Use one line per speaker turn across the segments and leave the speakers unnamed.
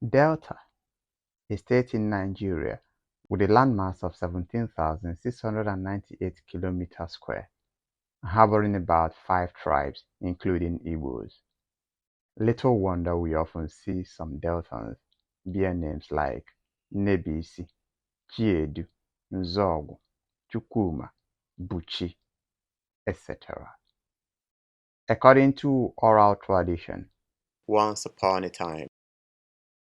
Delta, a state in Nigeria with a landmass of 17,698 kilometers square, harboring about 5 tribes, including Igbos. Little wonder we often see some Deltans bear names like Nebisi, Chiedu, Nzogwu, Chukwuma, Buchi, etc. According to oral tradition, once upon a time,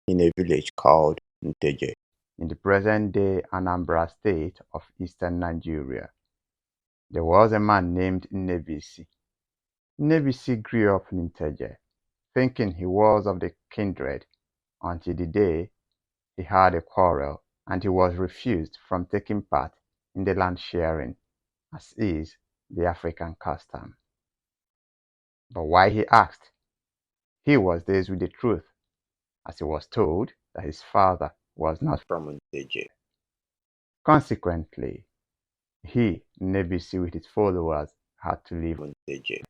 in a village called Nteje, in the present-day Anambra state of eastern Nigeria, there was a man named Nnebisi. Nnebisi grew up in Nteje, thinking he was of the kindred, until the day he had a quarrel and he was refused from taking part in the land sharing, as is the African custom. But why, he asked? He was dazed with the truth, as he was told that his father was not from Nteje. Consequently, he, Nnebisi, with his followers, had to leave Nteje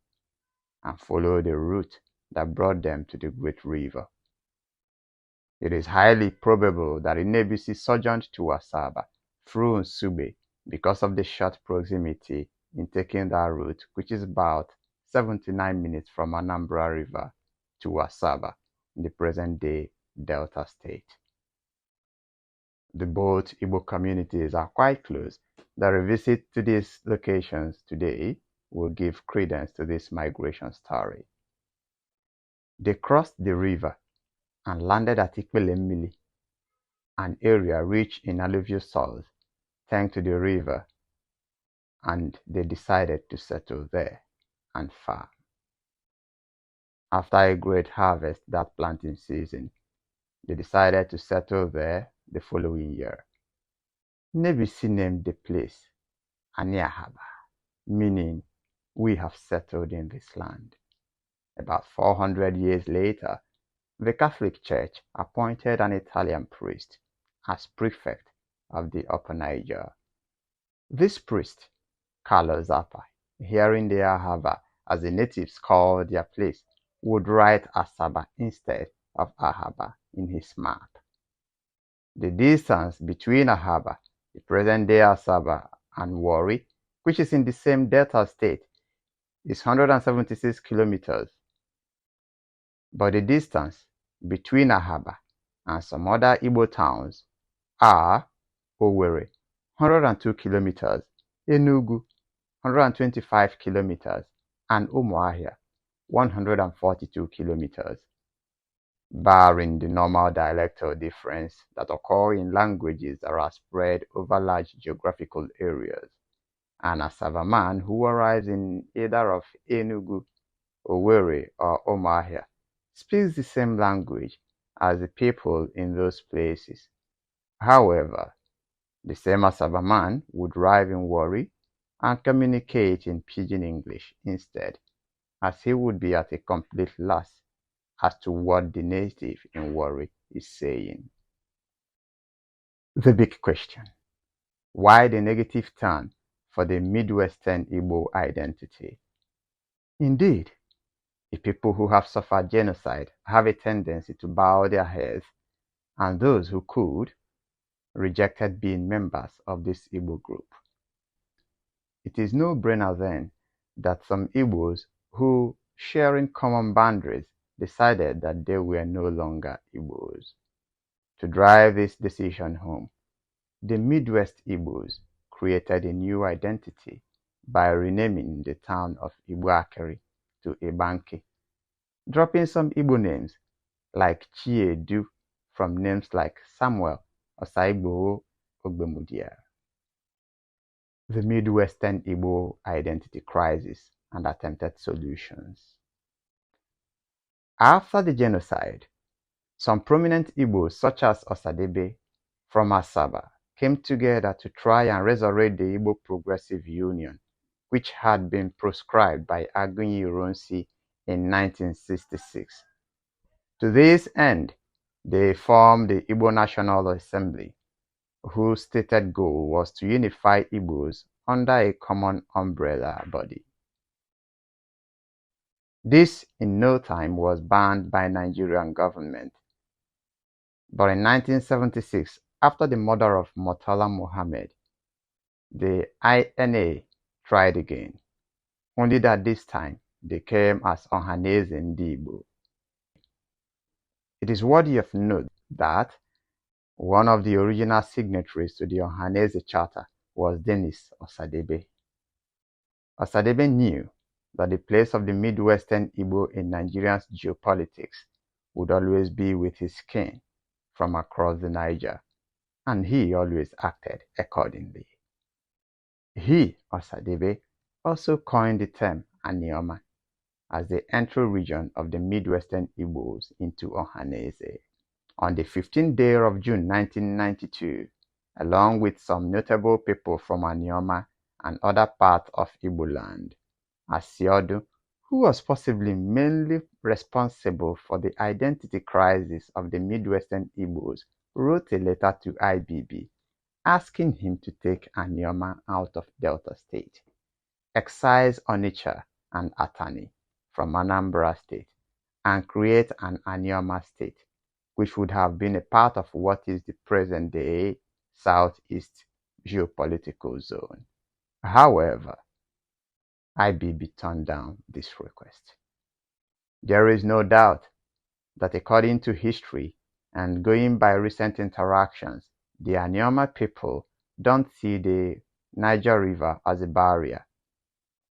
and follow the route that brought them to the great river. It is highly probable that Nnebisi sojourned to Asaba through Nsugbe because of the short proximity in taking that route, which is about 79 minutes from Anambra River to Asaba in the present-day Delta State. The both Igbo communities are quite close that a visit to these locations today will give credence to this migration story. They crossed the river and landed at Ikpelemmili, an area rich in alluvial soils thanks to the river, and they decided to settle there and farm. After a great harvest that planting season, they decided to settle there the following year. Nnebisi named the place Aniahaba, meaning we have settled in this land. About 400 years later, the Catholic Church appointed an Italian priest as prefect of the Upper Niger. This priest, Carlo Zappa, hearing the Ahaba, as the natives called their place, would write Asaba instead of Ahaba in his map. The distance between Ahaba, the present-day Asaba, and Warri, which is in the same Delta State, is 176 kilometers. But the distance between Ahaba and some other Igbo towns are Owerri, 102 kilometers, Enugu, 125 kilometers, and Umuahia, 142 kilometers. Barring the normal dialectal difference that occur in languages that are spread over large geographical areas, an Asaba man who arrives in either of Enugu, Owerri, or Umuahia speaks the same language as the people in those places. However, the same Asaba man would arrive in Warri and communicate in Pidgin English instead, as he would be at a complete loss as to what the native in Warri is saying. The big question: why the negative turn for the Midwestern Igbo identity? Indeed, the people who have suffered genocide have a tendency to bow their heads, and those who could rejected being members of this Igbo group. It is no brainer then that some Igbos who, sharing common boundaries, decided that they were no longer Igbos. To drive this decision home, the Midwest Igbos created a new identity by renaming the town of Igboakere to Ibanki, dropping some Igbo names like Chiedu from names like Samuel or Saigbo Ogbemudia. The Midwestern Igbo identity crisis and attempted solutions. After the genocide, some prominent Igbos such as Osadebe from Asaba came together to try and resurrect the Igbo Progressive Union, which had been proscribed by Agunyi Ironsi in 1966. To this end, they formed the Igbo National Assembly, whose stated goal was to unify Igbos under a common umbrella body. This in no time was banned by Nigerian government, But in 1976, after the murder of Murtala Muhammad, the INA tried again, only that this time they came as Ohaneze Ndị Igbo. It is worthy of note that one of the original signatories to the Ohaneze Charter was Dennis Osadebe. Osadebe knew that the place of the Midwestern Igbo in Nigeria's geopolitics would always be with his kin from across the Niger, and he always acted accordingly. He, Osadebe, also coined the term Anioma as the entry region of the Midwestern Igbos into Ohaneze. On the 15th day of June 1992, along with some notable people from Anioma and other parts of Igbo land, Asiodu, who was possibly mainly responsible for the identity crisis of the Midwestern Igbos, wrote a letter to IBB asking him to take Anioma out of Delta State, excise Onitsha and Atani from Anambra State, and create an Anioma State, which would have been a part of what is the present-day Southeast geopolitical zone. However, IBB turned down this request. There is no doubt that according to history and going by recent interactions, the Anioma people don't see the Niger River as a barrier.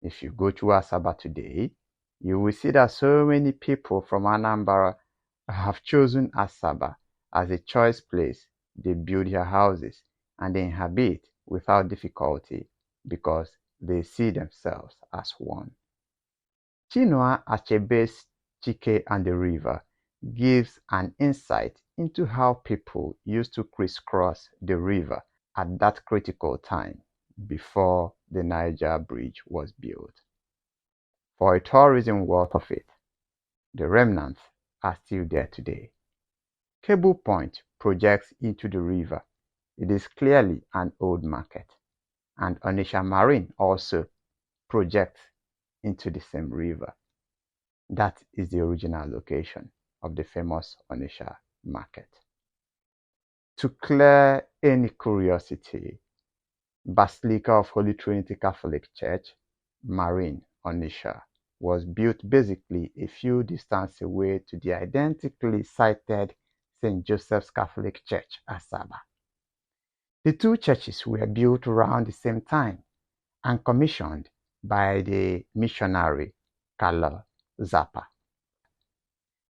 If you go to Asaba today, you will see that so many people from Anambra have chosen Asaba as a choice place. They build their houses and they inhabit without difficulty because they see themselves as one. Chinua Achebe's Chike and the River gives an insight into how people used to crisscross the river at that critical time before the Niger Bridge was built. For a tourism worth of it, the remnants are still there today. Cable Point projects into the river. It is clearly an old market, and Onitsha Marine also projects into the same river. That is the original location of the famous Onitsha market. To clear any curiosity, Basilica of Holy Trinity Catholic Church, Marine, Onitsha, was built basically a few distance away to the identically sited St. Joseph's Catholic Church, Asaba. The two churches were built around the same time and commissioned by the missionary Carlo Zappa.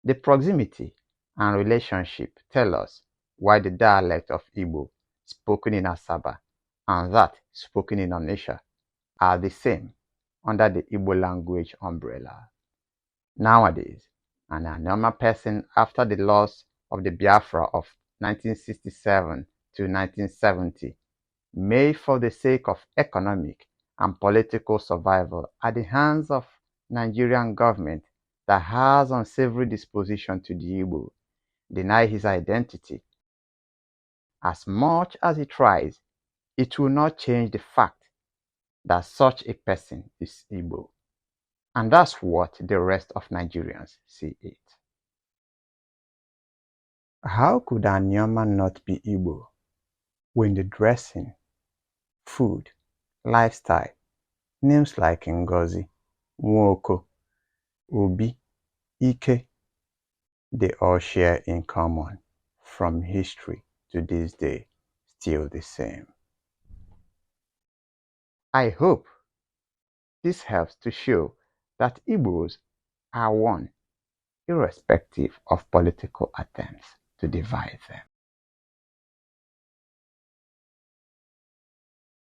The proximity and relationship tell us why the dialect of Igbo spoken in Asaba and that spoken in Onitsha are the same under the Igbo language umbrella. Nowadays, an Anioma person after the loss of the Biafra of 1967 to 1970 may, for the sake of economic and political survival at the hands of Nigerian government that has unsavory disposition to the Igbo, deny his identity. As much as he tries, it will not change the fact that such a person is Igbo. And that's what the rest of Nigerians see it. How could Anioma not be Igbo when the dressing, food, lifestyle, names like Ngozi, Nwoko, Obi, Ike, they all share in common from history to this day, still the same? I hope this helps to show that Igbos are one, irrespective of political attempts to divide them.